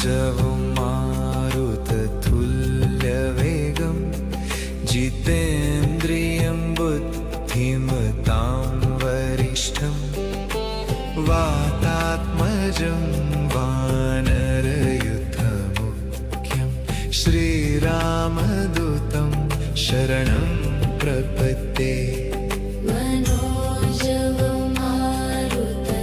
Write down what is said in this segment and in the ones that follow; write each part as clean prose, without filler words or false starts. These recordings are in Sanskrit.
मनोजवं मारुततुल्यवेगं जितेन्द्रियं बुद्धिमतां वरिष्ठं वातात्मजं वानरयुथमुख्यं श्रीरामदूतं शरणं प्रपद्ये। मनोजवं मारुततुल्यवेगं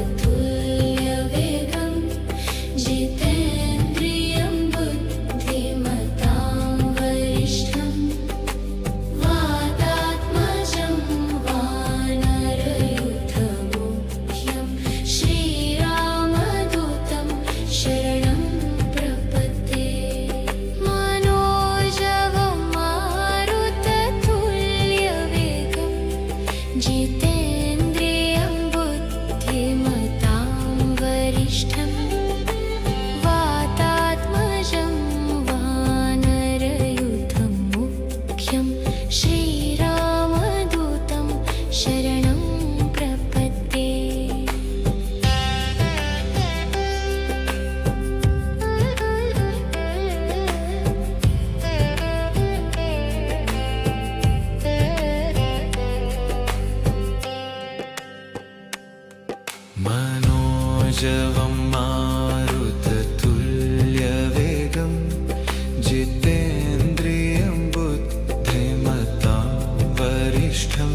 जितेन्द्रियं बुद्धिमतां वरिष्ठं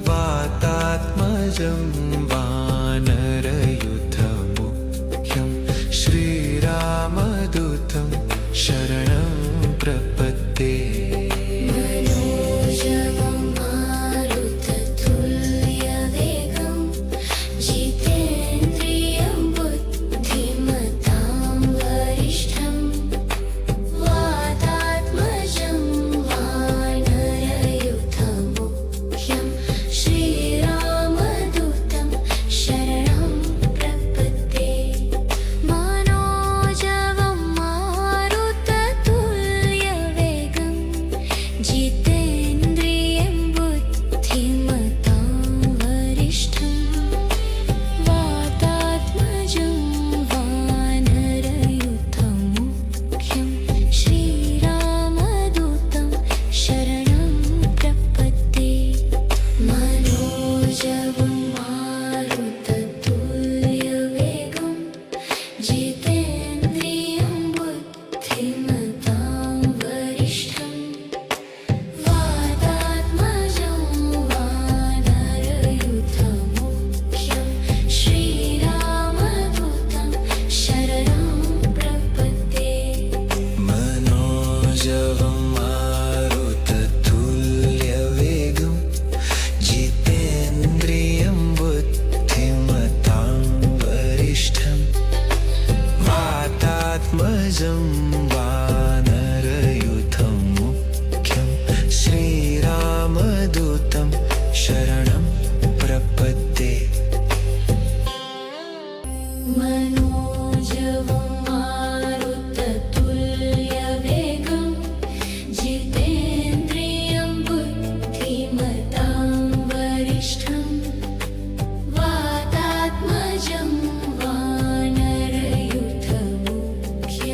वातात्मजं वानरयुथमुख्यं श्रीरामदूतं शरणं प्रपद्ये। वानरयुथमुख्यं श्रीरामदूतं शरणं प्रपद्ये। मनोजवं मारुततुल्यवेगं जितेन्द्रियं बुद्धिमतां वरिष्ठं वातात्मजं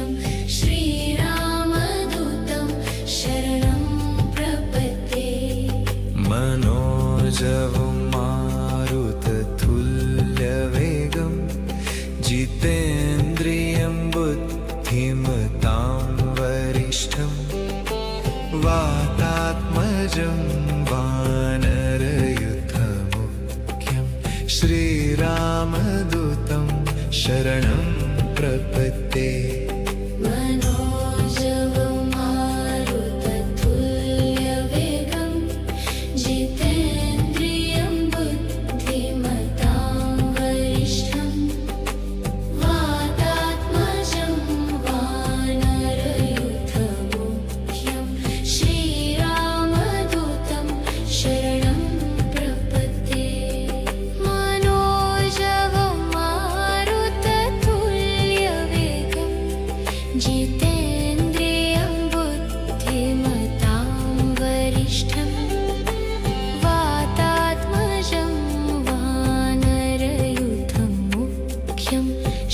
मनोजवं मारुततुल्यवेगं जितेन्द्रियं बुद्धिमतां वरिष्ठं वातात्मजं वानरयुथमुख्यं श्रीरामदूतं शरणं प्रपद्ये।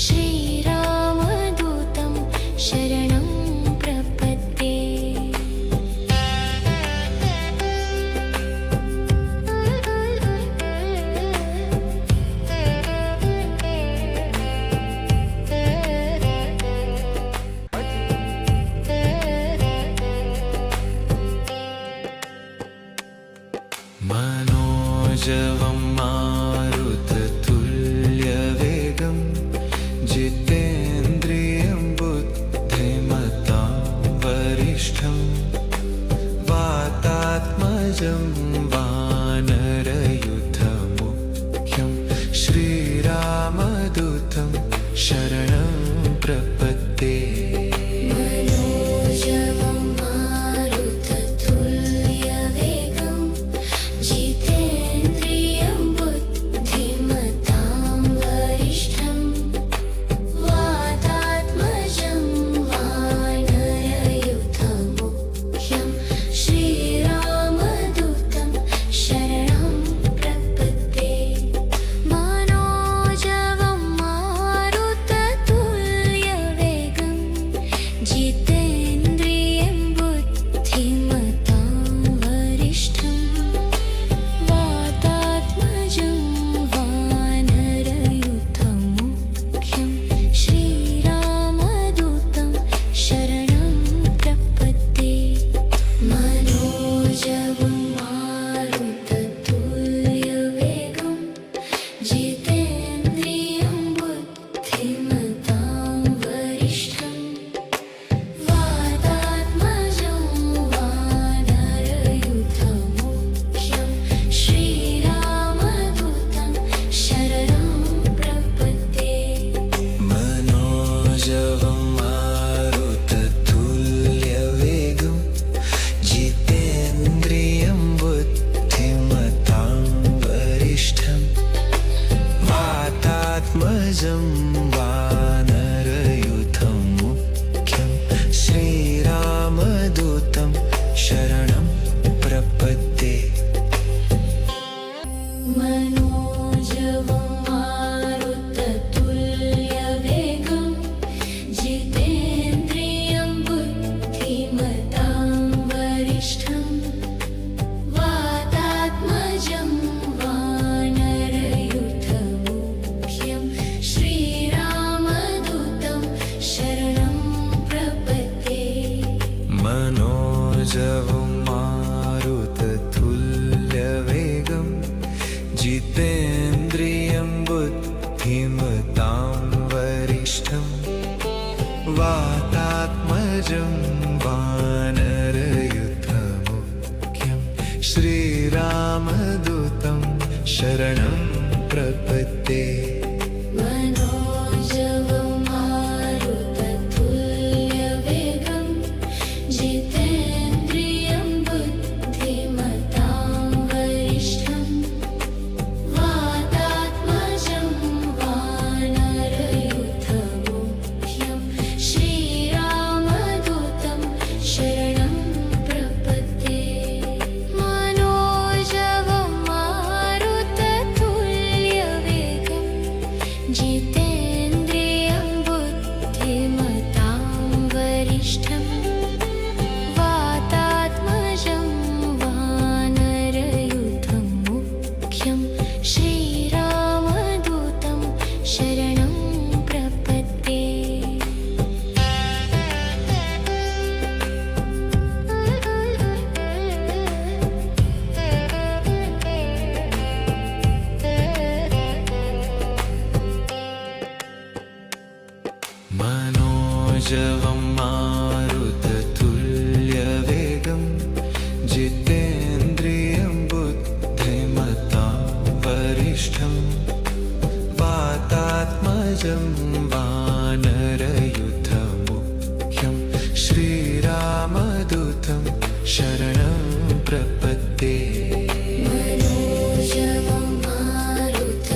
श्रीरामदूतं प्रपद्ये मनोजवं मारुततुल्यवेगं जितेन्द्रियं बुद्धिमतां वरिष्ठं वातात्मजं वानरयुथमुख्यं श्रीरामदूतं शरणं प्रपद्ये मनोजवं मारुततुल्यवेगं जितेन्द्रियं बुद्धिमतां वरिष्ठं वातात्मजं वानरयुथमुख्यं श्रीरामदूतं शरणं प्रपद्ये मनोजवं मारुततुल्यवेगं जितेन्द्रियं बुद्धिमतां वरिष्ठं वातात्मजं वानरयुथमुख्यं श्रीरामदूतं शरणं प्रपद्ये मनोजवं मारुततुल्यवेगं जितेन्द्रियं बुद्धिमतां वरिष्ठं वातात्मजं वानरयुथमुख्यं श्रीरामदूतं शरणं प्रपद्ये मनोजवं मारुततुल्यवेगं जितेन्द्रियं बुद्धिमतां वरिष्ठं वातात्मजं वानरयुथमुख्यं श्रीरामदूतं शरणं प्रपद्ये मनोजवं मारुततुल्यवेगं जितेन्द्रियं बुद्धिमतां वरिष्ठं वातात्मजं वानरयुथमुख्यं श्रीरामदूतं शरणं प्रपद्ये मनोजवं मारुततुल्यवेगं जितेन्द्रियं बुद्धिमतां वरिष्ठं वातात्मजं वानरयुथमुख्यं श्रीरामदूतं शरणं प्रपद्ये मनोजवं मारुततुल्यवेगं जितेन्द्रियं बुद्धिमतां वरिष्ठं वातात्मजं वानरयुथमुख्यं श्रीरामदूतं शरणं प्रपद्ये मनोजवं मारुततुल्यवेगं जितेन्द्रियं बुद्धिमतां वरिष्ठं वातात्मजं वानरयुथमुख्यं श्रीरामदूतं शरणं प्रपद्ये मनोजवं मारुततुल्यवेगं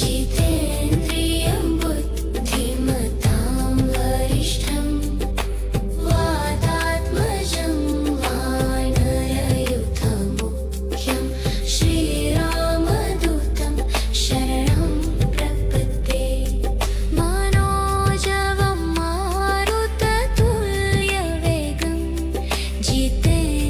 जितेन्द्रियं बुद्धिमतां वरिष्ठं वातात्मजं वानरयुथमुख्यं श्रीरामदूतं शरणं प्रपद्ये मनोजवं मारुततुल्यवेगं जितेन्द्रियं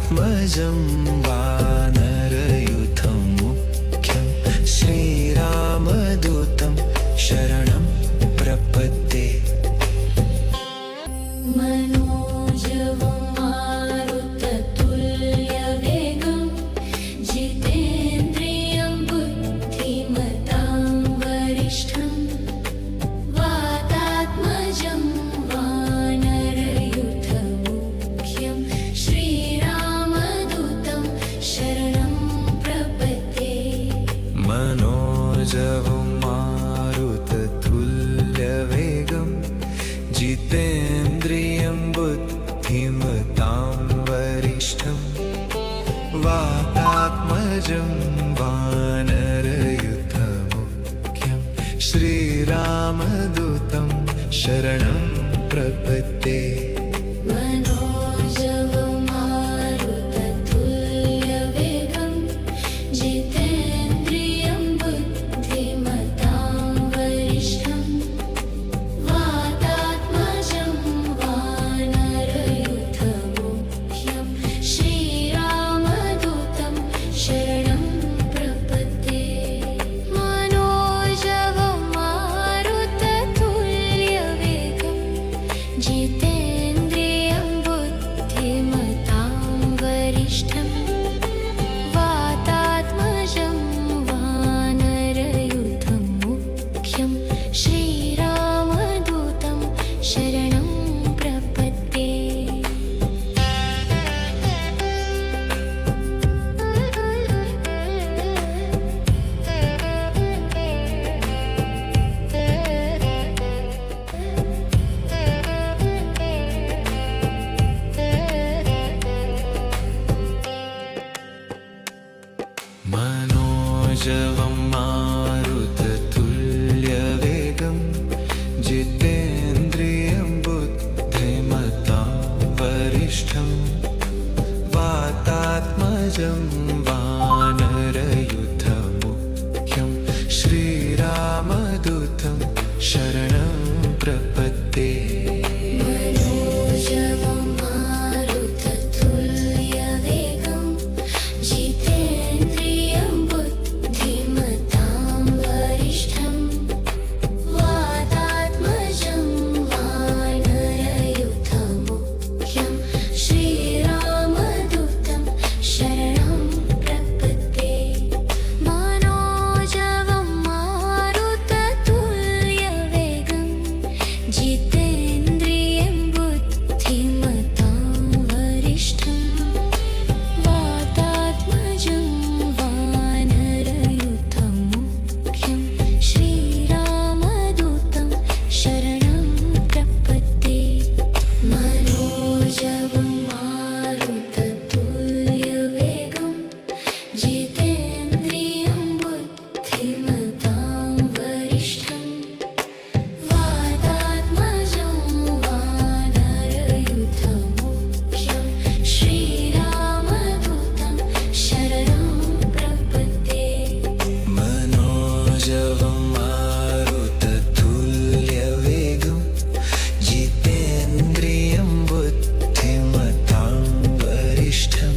वातात्मजं वानरयूथं मुख्यं श्रीरामदूतं शरणं प्रपद्ये। मनोजवं मारुततुल्यवेगं जितेन्द्रियं बुद्धिमतां वरिष्ठं वातात्मजं वानरयूथमुख्यं श्रीरामदूतं शरणं प्रपद्ये। मनोजवं मारुततुल्यवेगं जितेन्द्रियं बुद्धिमतां वरिष्ठं वातात्मजं वानरयूथमुख्यं श्रीरामदूतं शरणं प्रपद्ये। मनोजवं मारुततुल्यवेगं जितेन्द्रियं बुद्धिमतां वरिष्ठं वातात्मजं वानरयूथमुख्यं श्रीरामदूतं शरणं प्रपद्ये। मनोजवं मारुततुल्यवेगं जितेन्द्रियं बुद्धिमतां वरिष्ठं वातात्मजं वानरयूथमुख्यं श्रीरामदूतं शरणं प्रपद्ये। मनोजवं मारुततुल्यवेगं जितेन्द्रियं बुद्धिमतां वरिष्ठं वातात्मजं वानरयूथमुख्यं श्रीरामदूतं शरणं प्रपद्ये। मनोजवं मारुततुल्यवेगं जितेन्द्रियं बुद्धिमतां वरिष्ठं वातात्मजं वानरयूथमुख्यं श्रीरामदूतं शरणं प्रपद्ये। मनोजवं मारुततुल्यवेगं जितेन्द्रियं बुद्धिमतां वरिष्ठं वातात्मजं वानरयूथमुख्यं श्रीरामदूतं शरणं प्रपद्ये। मनोजवं मारुततुल्यवेगं जितेन्द्रियं बुद्धिमतां वरिष्ठं वातात्मजं वानरयूथमुख्यं श्रीरामदूतं शरणं प्रपद्ये। मनोजवं मारुततुल्यवेगं जितेन्द्रियं बुद्धिमतां वरिष्ठं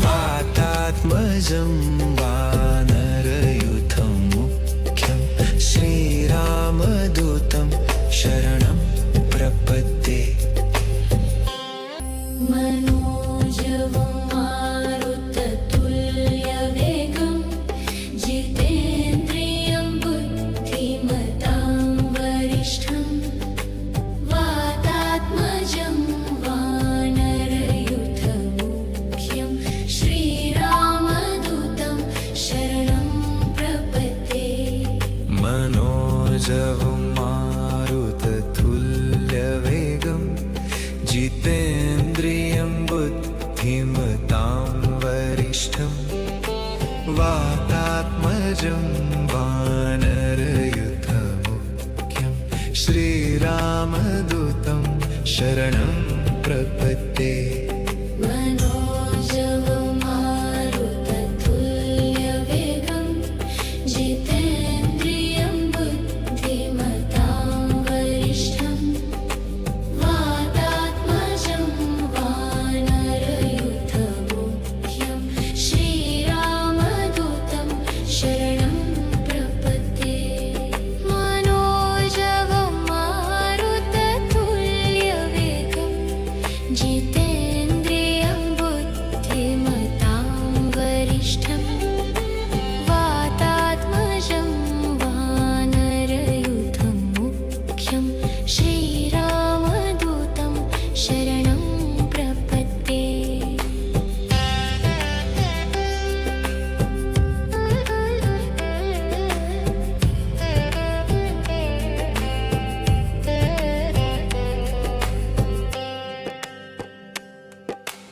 वातात्मजं वानरयूथमुख्यं श्रीरामदूतं शरणं प्रपद्ये। मनोजवं मारुततुल्यवेगं जितेन्द्रियं बुद्धिमतां वरिष्ठं वातात्मजं वानरयूथमुख्यं श्रीरामदूतं शरणं प्रपद्ये। मनोजवं मारुततुल्यवेगं जितेन्द्रियं बुद्धिमतां वरिष्ठं वातात्मजं वानरयूथमुख्यं श्रीरामदूतं शरणं प्रपद्ये। मनोजवं मारुततुल्यवेगं जितेन्द्रियं बुद्धिमतां वरिष्ठं वातात्मजं वानरयूथमुख्यं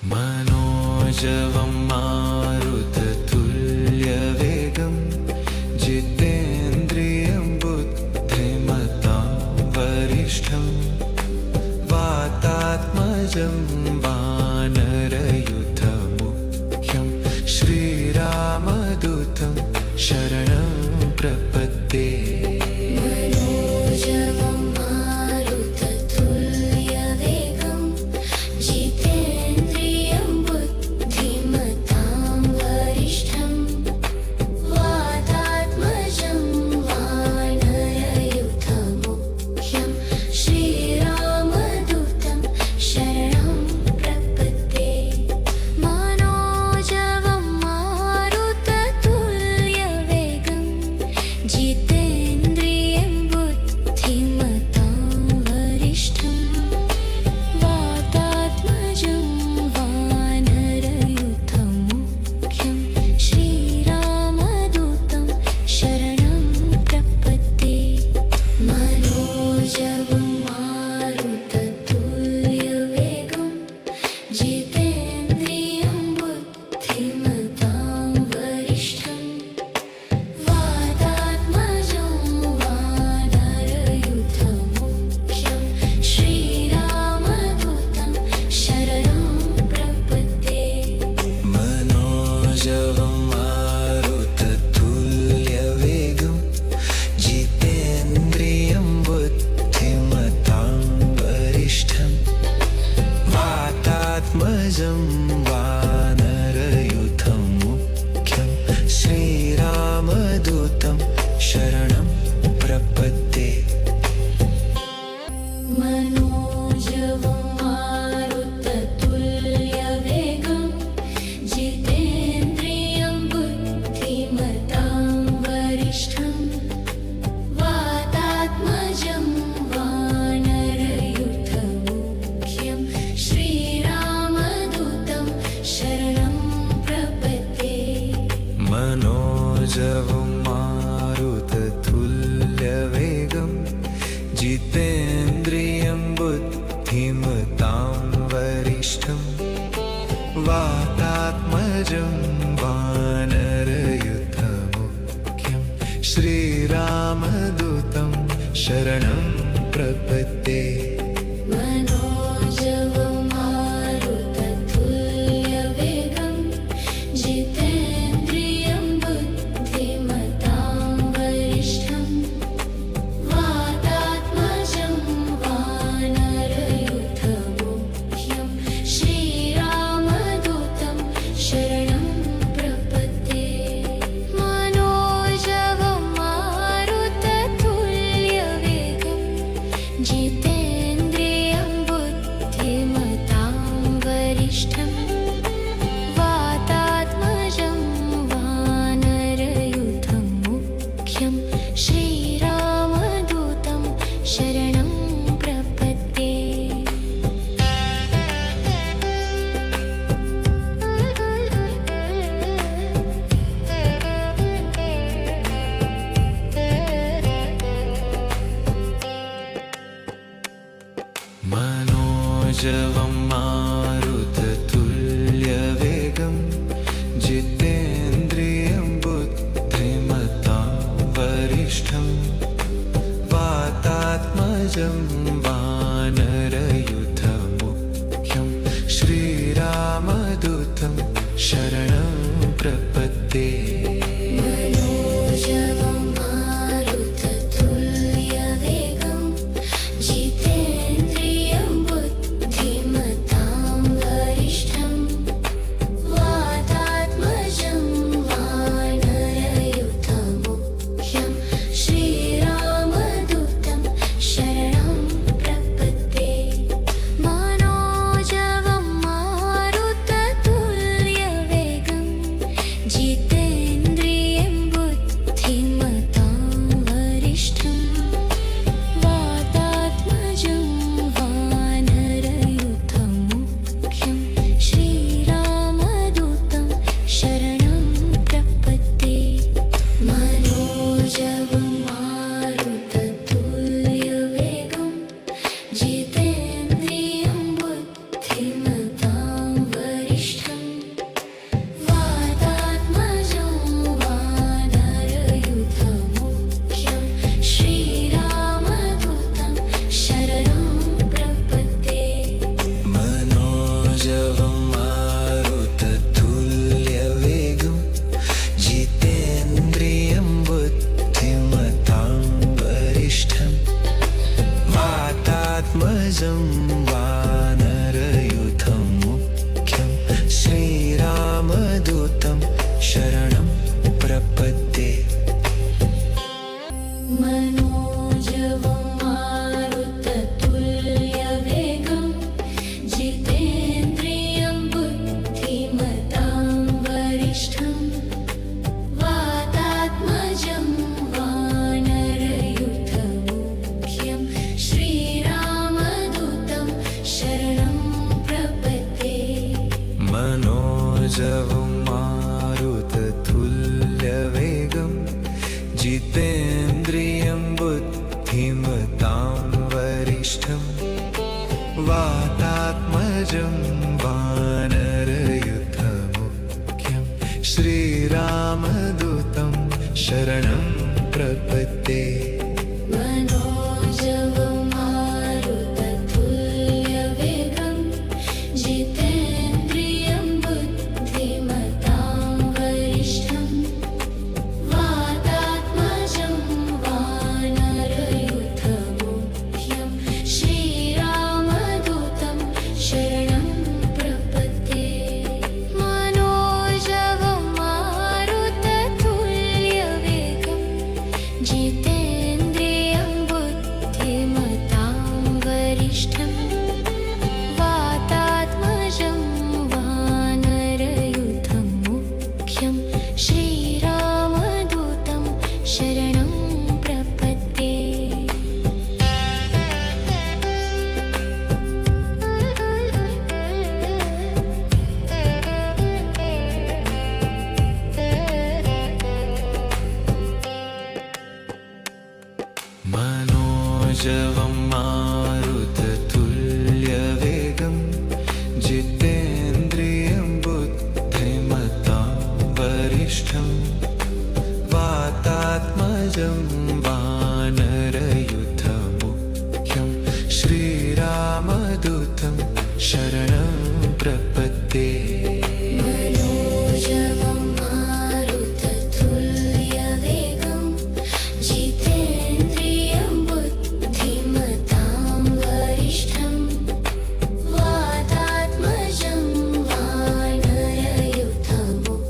मनोजवं मारुततुल्यवेगं जितेन्द्रियं बुद्धिमतां वरिष्ठं वातात्मजं वानरयुथमुख्यं श्रीरामदूतं शरणं प्रपद्ये मनोजवं मारुततुल्यवेगं जितेन्द्रियं बुद्धिमतां वरिष्ठं वातात्मजं वानरयुथमुख्यं श्रीरामदूतं शरणं प्रपद्ये मनोजवं मारुततुल्यवेगं जितेन्द्रियं बुद्धिमतां वरिष्ठं वातात्मजं वानरयुथमुख्यं श्रीरामदूतं शरणं प्रपद्ये मनोजवं मारुततुल्यवेगं जितेन्द्रियं बुद्धिमतां वरिष्ठं वातात्मजं वानरयुथमुख्यं श्रीरामदूतं शरणं प्रपद्ये मनोजवं मारुततुल्यवेगं जितेन्द्रियं बुद्धिमतां वरिष्ठं वातात्मजं वानरयुथमुख्यं श्रीरामदूतं शरणं प्रपद्ये मनोजवं मारुततुल्यवेगं जितेन्द्रियं बुद्धिमतां वरिष्ठं वातात्मजं वानरयुथमुख्यं श्रीरामदूतं शरणं प्रपद्ये मनोजवं मारुततुल्यवेगं जितेन्द्रियं बुद्धिमतां वरिष्ठं वातात्मजं वानरयुथमुख्यं श्रीरामदूतं शरणं प्रपद्ये मनोजवं मारुततुल्यवेगं जितेन्द्रियं बुद्धिमतां वरिष्ठं वातात्मजं वानरयुथमुख्यं श्रीरामदूतं शरणं प्रपद्ये मनोजवं मारुततुल्यवेगं जितेन्द्रियं मनोजवं मारुततुल्यवेगं जितेन्द्रियं बुद्धिमतां वरिष्ठं वातात्मजं वानरयुथमुख्यं श्रीरामदूतं शरणं प्रपद्ये मनोजवं मारुततुल्यवेगं जितेन्द्रियं बुद्धिमतां वरिष्ठं वातात्मजं वानरयूथमुख्यं श्रीरामदूतं शरणं प्रपद्ये मनोजवं मारुततुल्यवेगं जितेन्द्रियं बुद्धिमतां वरिष्ठं वातात्मजं वानरयूथमुख्यं श्रीरामदूतं शरणं प्रपद्ये मनोजवं मारुततुल्यवेगं जितेन्द्रियं बुद्धिमतां वरिष्ठं वातात्मजं वानरयूथमुख्यं श्रीरामदूतं शरणं प्रपद्ये मनोजवं मारुततुल्यवेगं जितेन्द्रियं बुद्धिमतां वरिष्ठं वातात्मजं वानरयूथमुख्यं श्रीरामदूतं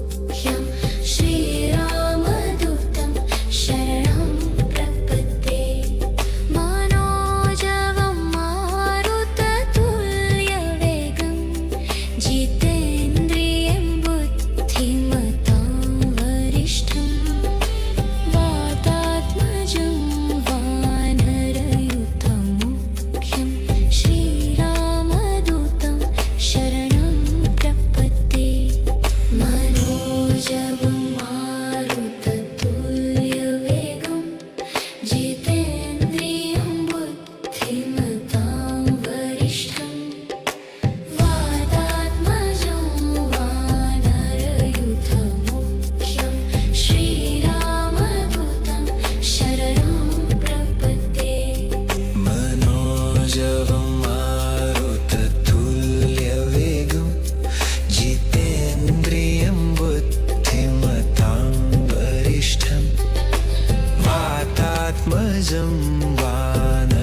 शरणं प्रपद्ये मनोजवं मारुततुल्यवेगं जितेन्द्रियं बुद्धिमतां वरिष्ठं वातात्मजं वानरयूथमुख्यं श्रीरामदूतं शरणं प्रपद्ये मनोजवं मारुततुल्यवेगं जितेन्द्रियं बुद्धिमतां वरिष्ठं वातात्मजं वानरयूथमुख्यं श्रीरामदूतं शरणं प्रपद्ये मनोजवं मारुततुल्यवेगं जितेन्द्रियं बुद्धिमतां वरिष्ठं वातात्मजं वानरयूथमुख्यं